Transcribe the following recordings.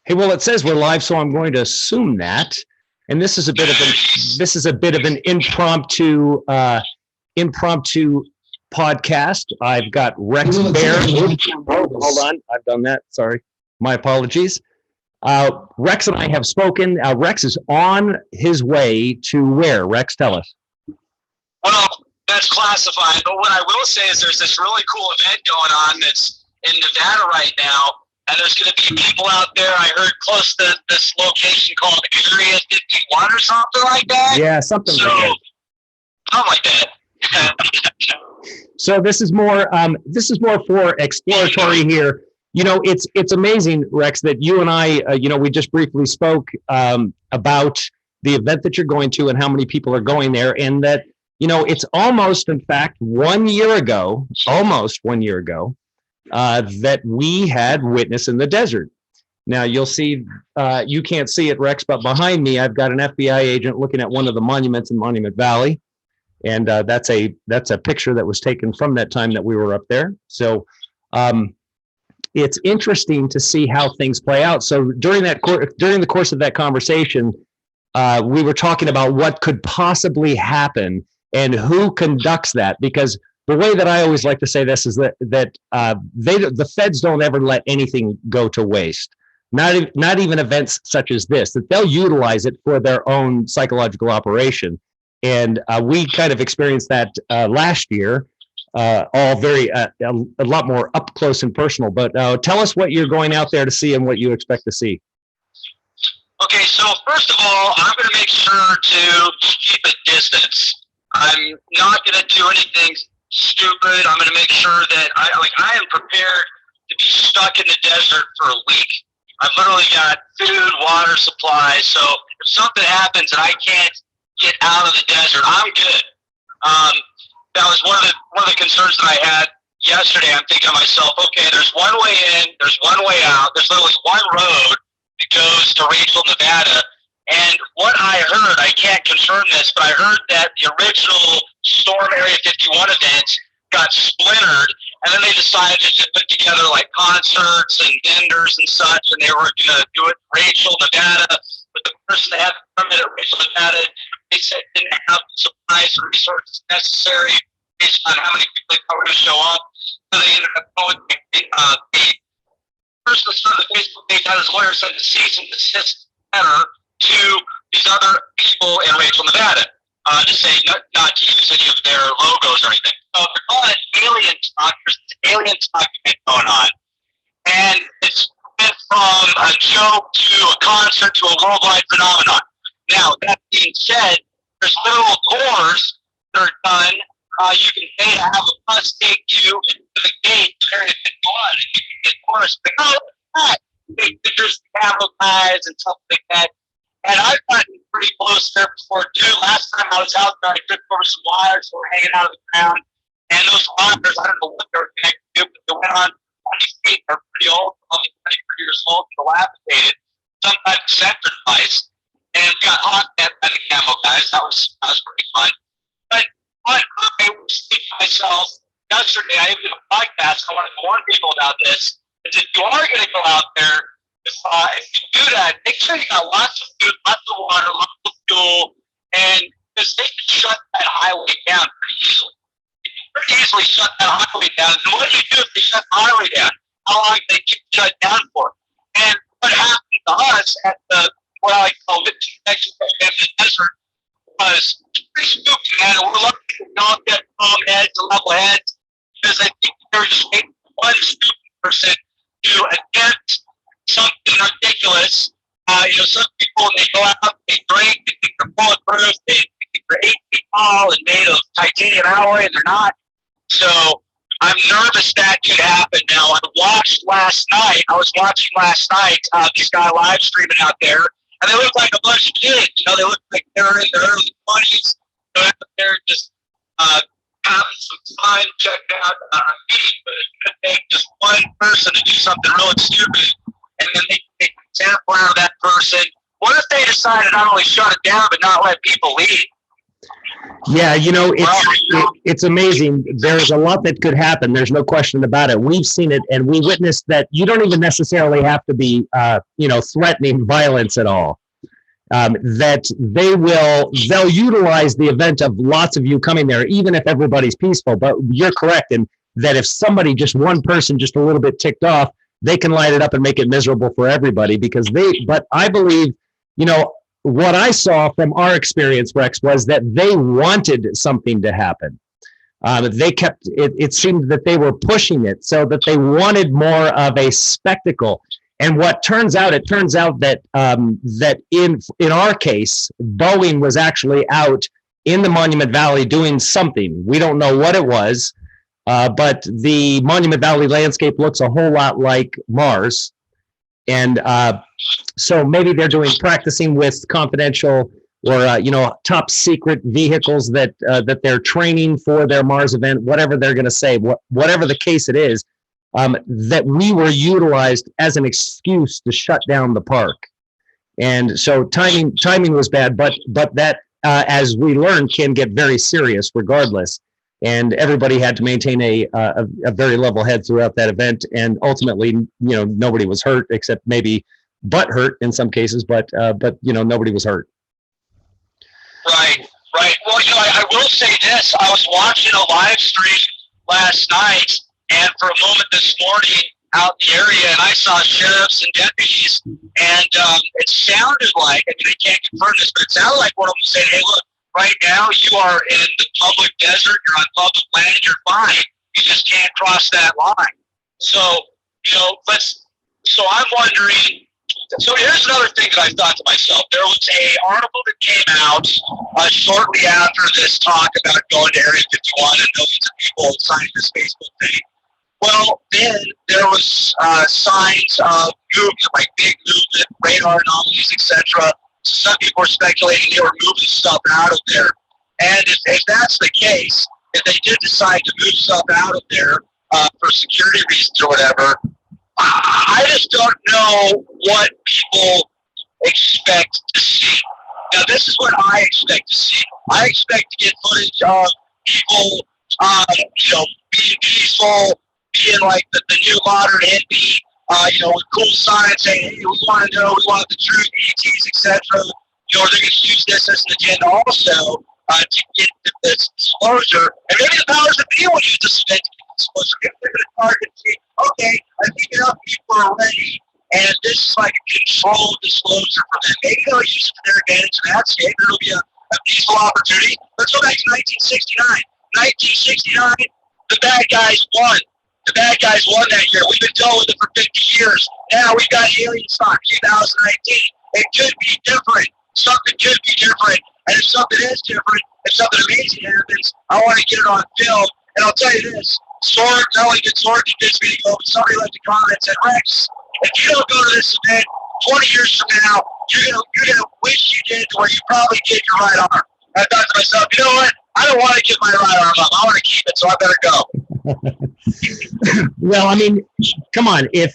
Hey, well, it says we're live, so I'm going to assume that. And this is a bit of an impromptu podcast. I've got Rex Bear. Hold on, I've done that. Sorry, my apologies. Rex and I have spoken. Rex is on his way to where? Rex, tell us. Well, that's classified, but what I will say is there's this really cool event going on that's in Nevada right now, and there's going to be people out there. I heard close to this location called Area 51 or something like that. Yeah, something like that. So this is more for exploratory here. You know, it's amazing, Rex, that you and I, we just briefly spoke about the event that you're going to and how many people are going there, and that, you know, it's almost, in fact, 1 year ago, that we had Witness in the Desert. Now, you'll see, you can't see it, Rex, but behind me, I've got an FBI agent looking at one of the monuments in Monument Valley, and that's a picture that was taken from that time that we were up there. So it's interesting to see how things play out. So during the course of that conversation, we were talking about what could possibly happen and who conducts that, because the way that I always like to say this is that the feds don't ever let anything go to waste. Not even events such as this, that they'll utilize it for their own psychological operation. And we kind of experienced that last year, all very a lot more up close and personal. But tell us what you're going out there to see and what you expect to see. Okay, so first of all, I'm going to make sure to keep a distance. I'm not going to do anything stupid. I'm going to make sure that I am prepared to be stuck in the desert for a week. I've literally got food, water, supplies. So if something happens and I can't get out of the desert, I'm good. That was one of the concerns that I had yesterday. I'm thinking to myself, okay, there's one way in, there's one way out. There's literally one road that goes to Rachel, Nevada. And what I heard, I can't confirm this, but I heard that the original Storm Area 51 event got splintered, and then they decided to put together like concerts and vendors and such, and they were going to do it in Rachel, Nevada. But the person that had the permit at Rachel, Nevada, they said didn't have the supplies and resources necessary based on how many people were going to show up. So they ended up going the person that started the Facebook page had his lawyer sent a cease and desist letter to these other people in Rachel, Nevada, to say not to use any of their logos or anything. So they're calling it alien talk. There's this alien talk going on. And it's went from a joke to a concert to a worldwide phenomenon. Now, that being said, there's literal tours that are done. You can pay to have a bus take you to the gate, Area 51, and you can get tourists. Like, oh, look at that. Take pictures of camel guys and stuff like that. And I've gotten pretty close there before, too. Last time I was out there, I tripped over some wires that were hanging out of the ground. And those wires, I don't know what they were connected to, but they went on 20 feet. They're pretty old, probably 20 years old, and dilapidated. Some type of sensor device. And we got hot at the camel guys. That was pretty fun. But what I was thinking to myself yesterday, I did a podcast. I wanted to warn people about this. Is if you are going to go out there, if you do that, make sure you got lots of food, lots of water, lots of fuel, and because they can shut that highway down pretty easily. You can pretty easily shut that highway down. And what do you do if they shut the highway down? How long do they keep it shut down for? And what happened to us at the, what I call the connection program in the desert, was pretty spooky, man. And we're lucky to not get calm heads and level heads, because I think they were just waiting for one stupid person to attempt something ridiculous. Some people, when they go out, they drink, they think they're bulletproof, they think they're 8 feet tall and made of titanium alloy, and they're not. So I'm nervous that could happen. Now, I was watching last night, this guy live streaming out there, and they look like a bunch of kids. They look like they're in their early 20s. They're just having some fun, checking out a meeting, but it's going to take just one person to do something really stupid, and then they take an example out of that person. What if they decided not only shut it down, but not let people leave? Yeah, it's amazing. There's a lot that could happen. There's no question about it. We've seen it, and we witnessed that. You don't even necessarily have to be, threatening violence at all. That they'll utilize the event of lots of you coming there, even if everybody's peaceful. But you're correct, and that if somebody, just one person, just a little bit ticked off, they can light it up and make it miserable for everybody. But I believe, what I saw from our experience, Rex, was that they wanted something to happen. They kept it seemed that they were pushing it so that they wanted more of a spectacle. And it turns out that that in our case, Boeing was actually out in the Monument Valley doing something. We don't know what it was, but the Monument Valley landscape looks a whole lot like Mars. And so maybe they're practicing with confidential or top secret vehicles that they're training for their Mars event, whatever they're going to say, whatever the case it is, that we were utilized as an excuse to shut down the park. And so timing was bad, but that as we learned can get very serious regardless. And everybody had to maintain a very level head throughout that event. And ultimately, nobody was hurt except maybe butt hurt in some cases, but nobody was hurt. Right. Well, I will say this. I was watching a live stream last night, and for a moment this morning out in the area, and I saw sheriffs and deputies, and it sounded like, I can't confirm this, but it sounded like one of them said, hey, look, right now you are in the public desert, you're on public land, you're fine. You just can't cross that line. So, so I'm wondering, so here's another thing that I thought to myself. There was an article that came out shortly after this talk about going to Area 51 and millions of people signing this Facebook thing. Well, then there was signs of movement, like big movement, radar anomalies, etc. So some people were speculating they were moving stuff out of there. And if that's the case, if they did decide to move stuff out of there for security reasons or whatever, I just don't know what people expect to see. Now, this is what I expect to see. I expect to get footage of people, being peaceful, being like the new modern hippie, with cool signs saying, hey, we want to know, we want the truth, ETs, etc. They're going to use this as an agenda also to get this disclosure. And maybe the powers that be will use this event to get disclosure. If they're going to target and say, okay, I think enough people are ready, and this is like a controlled disclosure for them. Maybe they'll use it to their advantage in that state. It'll be a peaceful opportunity. Let's go back to 1969. 1969, the bad guys won. The bad guys won that year. We've been dealing with it for 50 years. Now we've got alien stock, 2019. It could be different. Something could be different. And if something is different, if something amazing happens, I want to get it on film. And I'll tell you this, Sorg, not only did Sorg convince me to go, but somebody left a comment and said, Rex, if you don't go to this event 20 years from now, you're gonna wish you did, where you probably get your right arm. And I thought to myself, you know what? I don't want to get my right arm up. I want to keep it, so I better go. Well, come on. If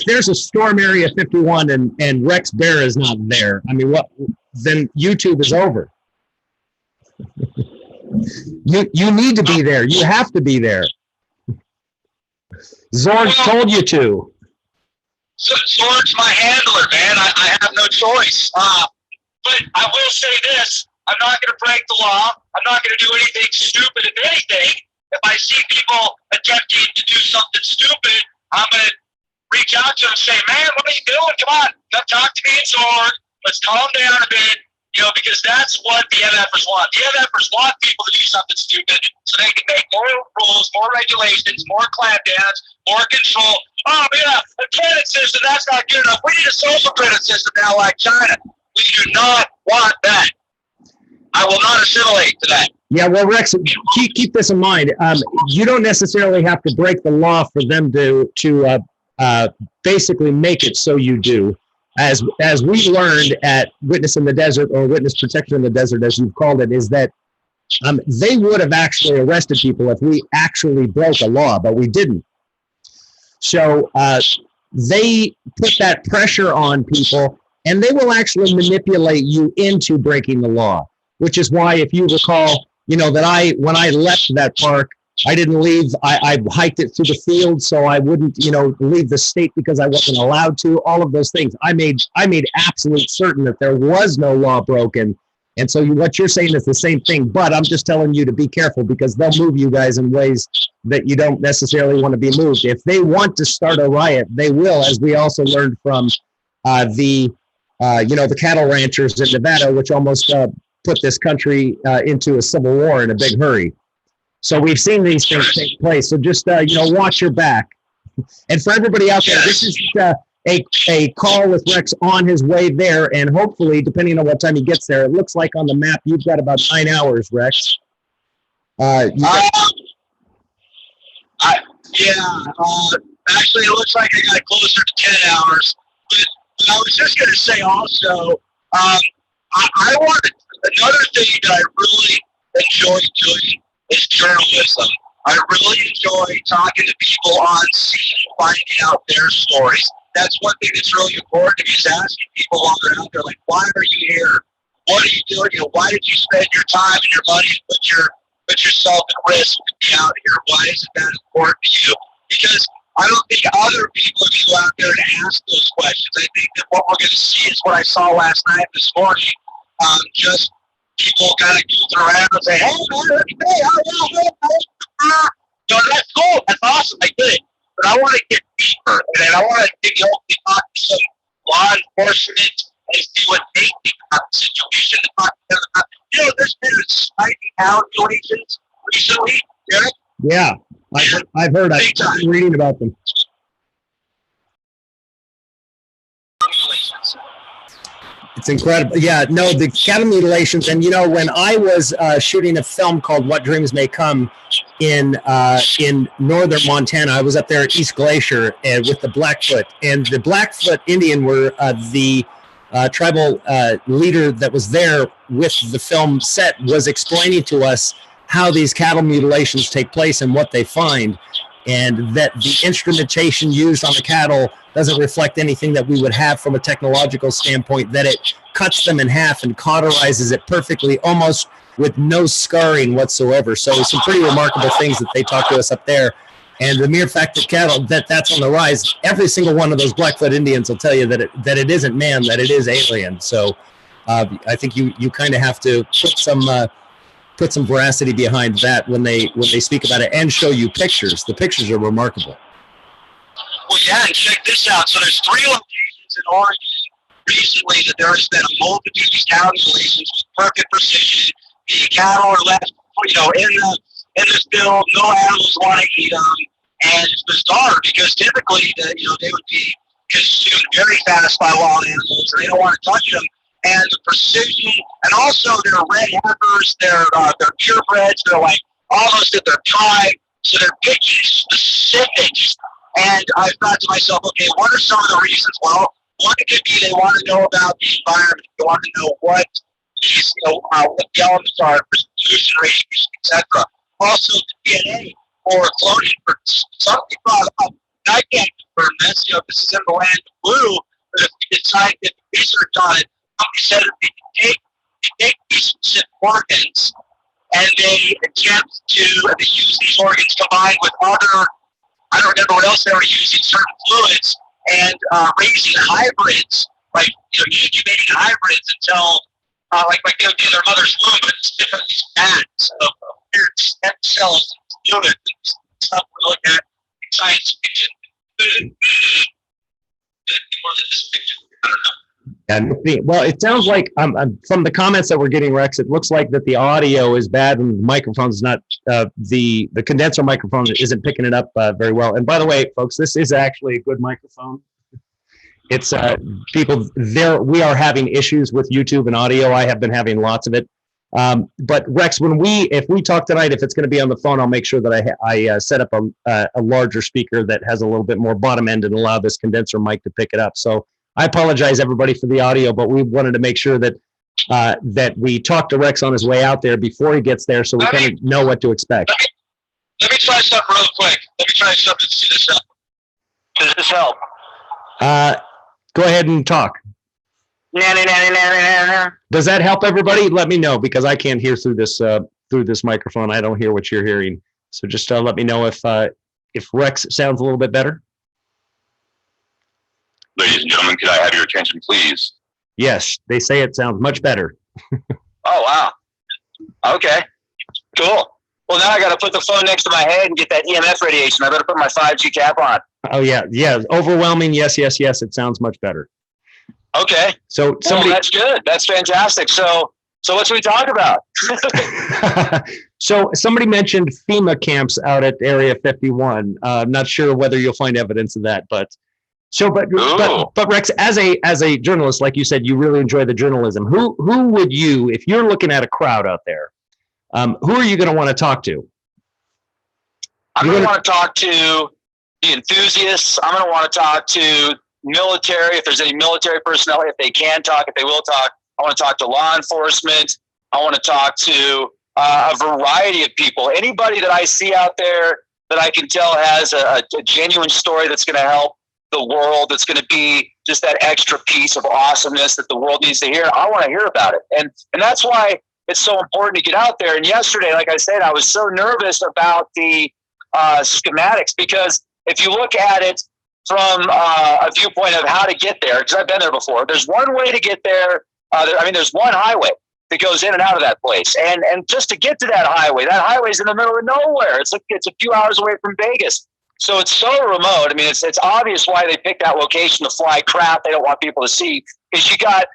there's a storm area 51 and Rex Bear is not there, then YouTube is over. You need to be there. You have to be there. Zorg told you to. Zorg's my handler, man. I have no choice. But I will say this. I'm not going to break the law. I'm not going to do anything stupid. If anything, if I see people attempting to do something stupid, I'm going to reach out to them and say, man, what are you doing? Come on, come talk to me and Zorg. Let's calm down a bit, because that's what the MFers want. The MFers want people to do something stupid so they can make more rules, more regulations, more clampdowns, more control. Oh, yeah, a credit system, that's not good enough. We need a social credit system now like China. We do not want that. I will not assimilate to that. Yeah, well, Rex, keep this in mind. You don't necessarily have to break the law for them to basically make it so you do. As we learned at Witness in the Desert, or Witness Protection in the Desert, as you've called it, is that they would have actually arrested people if we actually broke a law, but we didn't. So they put that pressure on people, and they will actually manipulate you into breaking the law, which is why, if you recall, that when I left that park, I didn't leave. I hiked it through the field so I wouldn't, leave the state because I wasn't allowed to. All of those things. I made absolute certain that there was no law broken. And so what you're saying is the same thing, but I'm just telling you to be careful because they'll move you guys in ways that you don't necessarily want to be moved. If they want to start a riot, they will, as we also learned from the cattle ranchers in Nevada, which almost put this country into a civil war in a big hurry. So we've seen these things take place. So just, watch your back. And for everybody out there, this is a call with Rex on his way there. And hopefully, depending on what time he gets there, it looks like on the map, you've got about 9 hours, Rex. Actually, it looks like I got closer to 10 hours. But I was just going to say also, I wanted another thing that I really enjoy doing is journalism. I really enjoy talking to people on scene, finding out their stories. That's one thing that's really important to me is asking people while they're out there, like, why are you here? What are you doing? Why did you spend your time and your money and put yourself at risk to be out here? Why is it that important to you? Because I don't think other people are going to go out there and ask those questions. I think that what we're going to see is what I saw last night, this morning, just people kind of goofing around and say, hey, that's cool. That's awesome. I get it. But I want to get deeper. And I want to hopefully talk to some law enforcement and see what they think about the situation. There's been spiking allegations recently. Yeah, I've heard. I've been reading about them. It's incredible. Yeah, no, the cattle mutilations. And, when I was shooting a film called What Dreams May Come in northern Montana, I was up there at East Glacier with the Blackfoot. And the Blackfoot Indian were the tribal leader that was there with the film set was explaining to us how these cattle mutilations take place and what they find. And that the instrumentation used on the cattle doesn't reflect anything that we would have from a technological standpoint, that it cuts them in half and cauterizes it perfectly, almost with no scarring whatsoever. So some pretty remarkable things that they talk to us up there. And the mere fact that cattle, that's on the rise, every single one of those Blackfoot Indians will tell you that it isn't man, that it is alien. So I think you kind of have to put some veracity behind that when they speak about it and show you pictures. The pictures are remarkable. Well, yeah, and check this out. So there's 3 locations in Oregon recently that there has been a multitude of these cattle mutilations with perfect precision. The cattle are left, in this field. No animals want to eat them, and it's bizarre because typically, they would be consumed very fast by wild animals, and they don't want to touch them. And the precision, and also their red heifers, their purebreds, they're like almost at their prime, so they're picking specifics. And I thought to myself, okay, what are some of the reasons? Well, one could be they want to know about the environment, they want to know what these, what the elements are, pollution rates, etc. Also, the DNA or cloning for some people. I can't confirm this. This is in the land of blue, but if we did scientific research on it, somebody said that they take these specific organs and they attempt to use these organs combined with other, I don't remember what else they were using, certain fluids, and raising hybrids, like incubating hybrids until like they would be in their mother's womb, but it's different these bats of weird stem cells and fluids and stuff we look at in science fiction. More than this fiction, I don't know. And well, it sounds like from the comments that we're getting, Rex, it looks like that the audio is bad and the microphone is not, the condenser microphone isn't picking it up very well. And by the way, folks, this is actually a good microphone. It's people there. We are having issues with YouTube and audio. I have been having lots of it. But Rex, if we talk tonight, if it's going to be on the phone, I'll make sure that I set up a larger speaker that has a little bit more bottom end and allow this condenser mic to pick it up. So I apologize, everybody, for the audio, but we wanted to make sure that that we talk to Rex on his way out there before he gets there, so we kind of know what to expect. Let me try something real quick. Let me try something to see this help. Does this help? Go ahead and talk. Does that help everybody? Let me know because I can't hear through this through this microphone. I don't hear what you're hearing. So just let me know if Rex sounds a little bit better. Ladies and gentlemen, could I have your attention, please? Yes, they say it sounds much better. Oh, wow. Okay, cool. Well, now I got to put the phone next to my head and get that EMF radiation. I better put my 5G cap on. Oh, yeah. Overwhelming. Yes. It sounds much better. Okay. So that's good. That's fantastic. So what should we talk about? So somebody mentioned FEMA camps out at Area 51. I'm not sure whether you'll find evidence of that, but Rex, as a journalist, like you said, you really enjoy the journalism. Who would you, if you're looking at a crowd out there, who are you going to want to talk to? I'm going to want to talk to the enthusiasts. I'm going to want to talk to military, if there's any military personnel, if they can talk, if they will talk. I want to talk to law enforcement. I want to talk to a variety of people. Anybody that I see out there that I can tell has a genuine story that's going to help the world, that's going to be just that extra piece of awesomeness that the world needs to hear. I want to hear about it. And that's why it's so important to get out there. And yesterday, like I said, I was so nervous about the schematics, because if you look at it from a viewpoint of how to get there, because I've been there before, there's one way to get there. There's one highway that goes in and out of that place. And just to get to that highway is in the middle of nowhere. It's a few hours away from Vegas. So it's so remote. I mean, it's obvious why they picked that location to fly crap they don't want people to see, is you got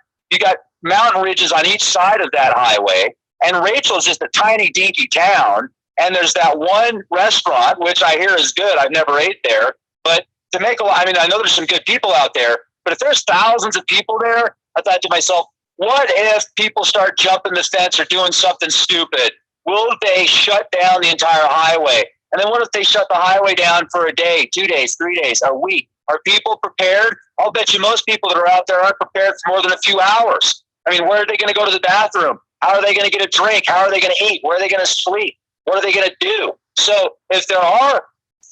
mountain ridges on each side of that highway. And Rachel is just a tiny, dinky town. And there's that one restaurant, which I hear is good. I've never ate there. But to make I know there's some good people out there, but if there's thousands of people there, I thought to myself, what if people start jumping the fence or doing something stupid? Will they shut down the entire highway? And then what if they shut the highway down for a day, 2 days, 3 days, a week? Are people prepared? I'll bet you most people that are out there aren't prepared for more than a few hours. I mean, where are they going to go to the bathroom? How are they going to get a drink? How are they going to eat? Where are they going to sleep? What are they going to do? So if there are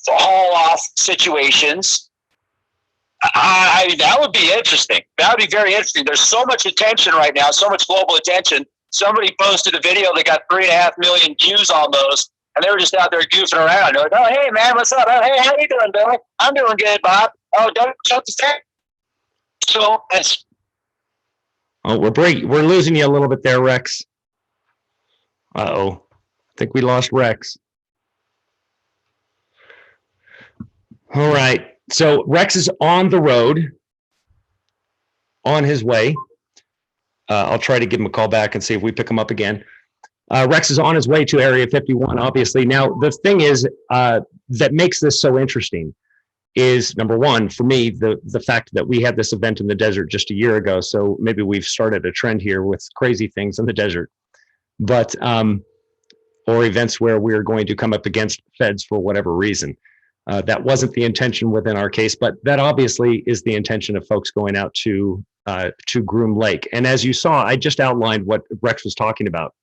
haul-off situations, that would be interesting. That would be very interesting. There's so much attention right now, so much global attention. Somebody posted a video that got 3.5 million views almost, and they were just out there goofing around. They're like, oh, hey, man, what's up? Oh, hey, how you doing, Billy? I'm doing good, Bob. Oh, don't shut the thing. So that's... Oh, we're losing you a little bit there, Rex. Uh-oh. I think we lost Rex. All right. So Rex is on the road, on his way. I'll try to give him a call back and see if we pick him up again. Rex is on his way to Area 51, obviously. Now, the thing is that makes this so interesting is, number one, for me, the fact that we had this event in the desert just a year ago. So maybe we've started a trend here with crazy things in the desert, but or events where we're going to come up against feds for whatever reason. That wasn't the intention within our case, but that obviously is the intention of folks going out to Groom Lake. And as you saw, I just outlined what Rex was talking about.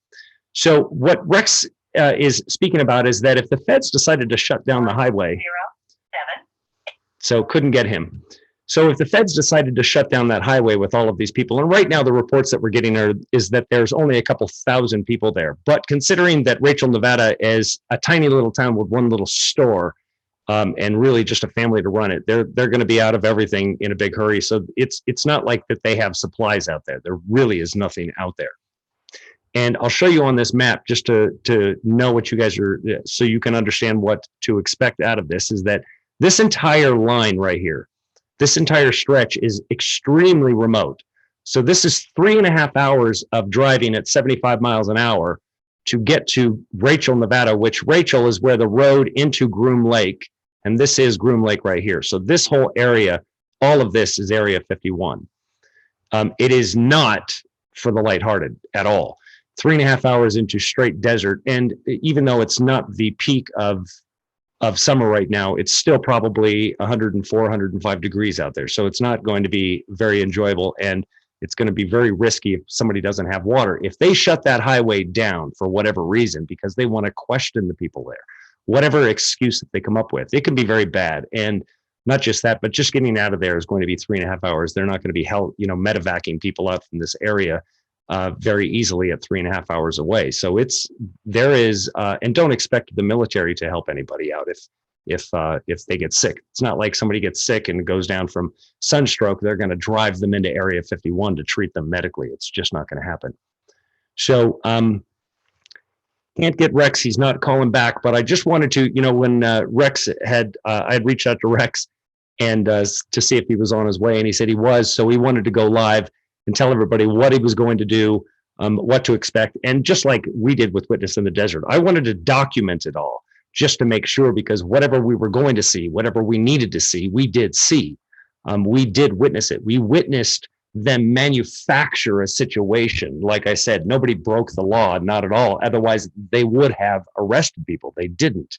So what Rex is speaking about is that if the feds decided to shut down the highway, so couldn't get him. So if the feds decided to shut down that highway with all of these people, and right now the reports that we're getting is that there's only a couple thousand people there. But considering that Rachel, Nevada is a tiny little town with one little store, and really just a family to run it, they're going to be out of everything in a big hurry. So it's not like that they have supplies out there. There really is nothing out there. And I'll show you on this map just to know what you guys are, so you can understand what to expect out of this, is that this entire line right here, this entire stretch is extremely remote. So this is 3.5 hours of driving at 75 miles an hour to get to Rachel, Nevada, which Rachel is where the road into Groom Lake, and this is Groom Lake right here. So this whole area, all of this is Area 51. It is not for the lighthearted at all. 3.5 hours into straight desert, and even though it's not the peak of summer right now, it's still probably 104, 105 degrees out there. So it's not going to be very enjoyable, and it's going to be very risky if somebody doesn't have water. If they shut that highway down for whatever reason, because they want to question the people there, whatever excuse that they come up with, it can be very bad. And not just that, but just getting out of there is going to be 3.5 hours. They're not going to be medevacing people out from this area very easily at 3.5 hours away. So there is, and don't expect the military to help anybody out if they get sick. It's not like somebody gets sick and goes down from sunstroke, they're going to drive them into Area 51 to treat them medically. It's just not going to happen. So can't get Rex. He's not calling back, but I just wanted to, when Rex had, I had reached out to Rex and to see if he was on his way, and he said he was. So he wanted to go live and tell everybody what he was going to do, what to expect. And just like we did with Witness in the Desert, I wanted to document it all just to make sure, because whatever we were going to see, whatever we needed to see, we did see. We did witness it. We witnessed them manufacture a situation. Like I said, nobody broke the law, not at all. Otherwise, they would have arrested people. They didn't.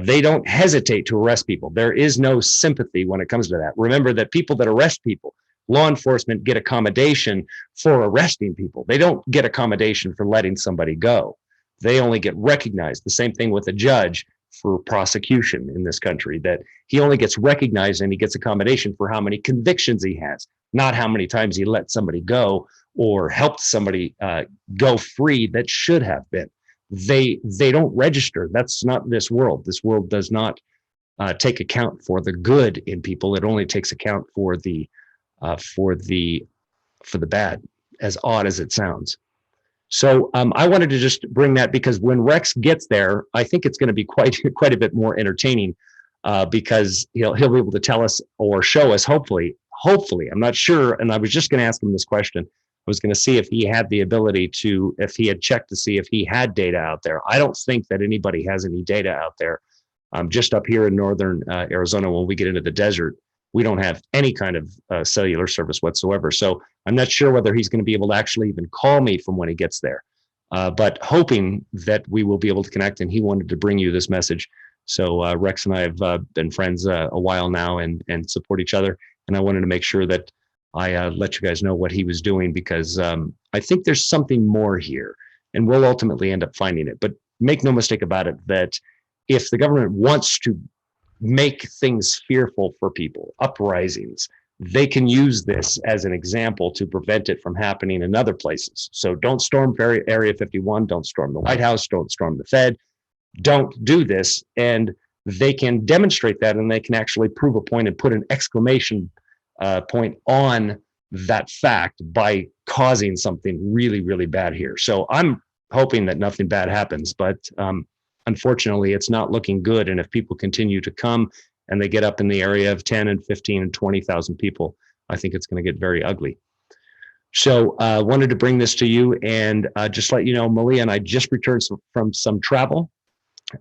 They don't hesitate to arrest people. There is no sympathy when it comes to that. Remember that people that arrest people, law enforcement get accommodation for arresting people. They don't get accommodation for letting somebody go. They only get recognized. The same thing with a judge for prosecution in this country, that he only gets recognized and he gets accommodation for how many convictions he has, not how many times he let somebody go or helped somebody go free that should have been. They don't register. That's not this world. This world does not take account for the good in people. It only takes account for the bad, as odd as it sounds. So I wanted to just bring that, because when Rex gets there, I think it's going to be quite a bit more entertaining, because he'll be able to tell us or show us, hopefully, I'm not sure. And I was just going to ask him this question. I was going to see if he had the ability to, if he had checked to see if he had data out there. I don't think that anybody has any data out there. Just up here in northern Arizona, when we get into the desert, we don't have any kind of cellular service whatsoever. So I'm not sure whether he's going to be able to actually even call me from when he gets there, but hoping that we will be able to connect. And he wanted to bring you this message. So Rex and I have been friends a while now and support each other. And I wanted to make sure that I let you guys know what he was doing, because I think there's something more here, and we'll ultimately end up finding it. But make no mistake about it, that if the government wants to make things fearful for people, uprisings, they can use this as an example to prevent it from happening in other places. So don't storm Area 51, don't storm the White House, don't storm the Fed, don't do this. And they can demonstrate that, and they can actually prove a point and put an exclamation point on that fact by causing something really, really bad here. So I'm hoping that nothing bad happens, but unfortunately, it's not looking good. And if people continue to come and they get up in the area of 10 and 15 and 20,000 people, I think it's going to get very ugly. So I wanted to bring this to you and just let you know, Malia and I just returned from some travel.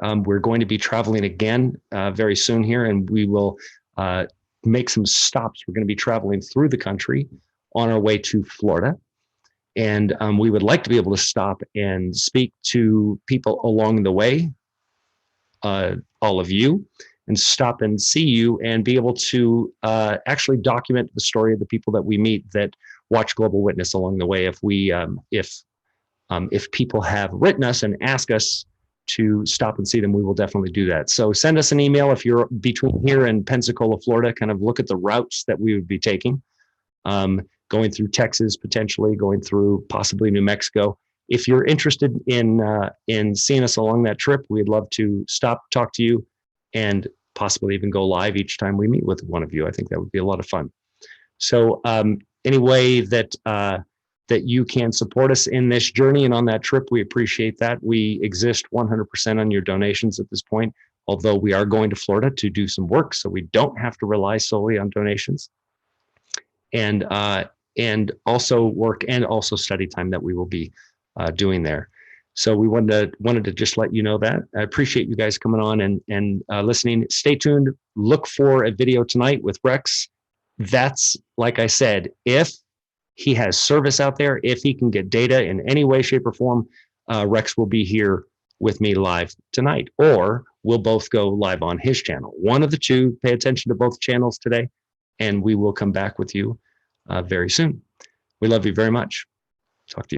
We're going to be traveling again very soon here, and we will make some stops. We're going to be traveling through the country on our way to Florida. And we would like to be able to stop and speak to people along the way, all of you, and stop and see you and be able to actually document the story of the people that we meet that watch Global Witness along the way. If people have written us and ask us to stop and see them, we will definitely do that. So send us an email if you're between here and Pensacola, Florida. Kind of look at the routes that we would be taking. Going through Texas, potentially going through possibly New Mexico. If you're interested in seeing us along that trip, we'd love to stop, talk to you, and possibly even go live each time we meet with one of you. I think that would be a lot of fun. So any way that you can support us in this journey and on that trip, we appreciate that. We exist 100% on your donations at this point, although we are going to Florida to do some work, so we don't have to rely solely on donations. And also work and also study time that we will be doing there. So we wanted to just let you know that. I appreciate you guys coming on and listening. Stay tuned. Look for a video tonight with Rex. That's, like I said, if he has service out there, if he can get data in any way, shape, or form, Rex will be here with me live tonight, or we'll both go live on his channel. One of the two. Pay attention to both channels today, and we will come back with you very soon. We love you very much. Talk to you.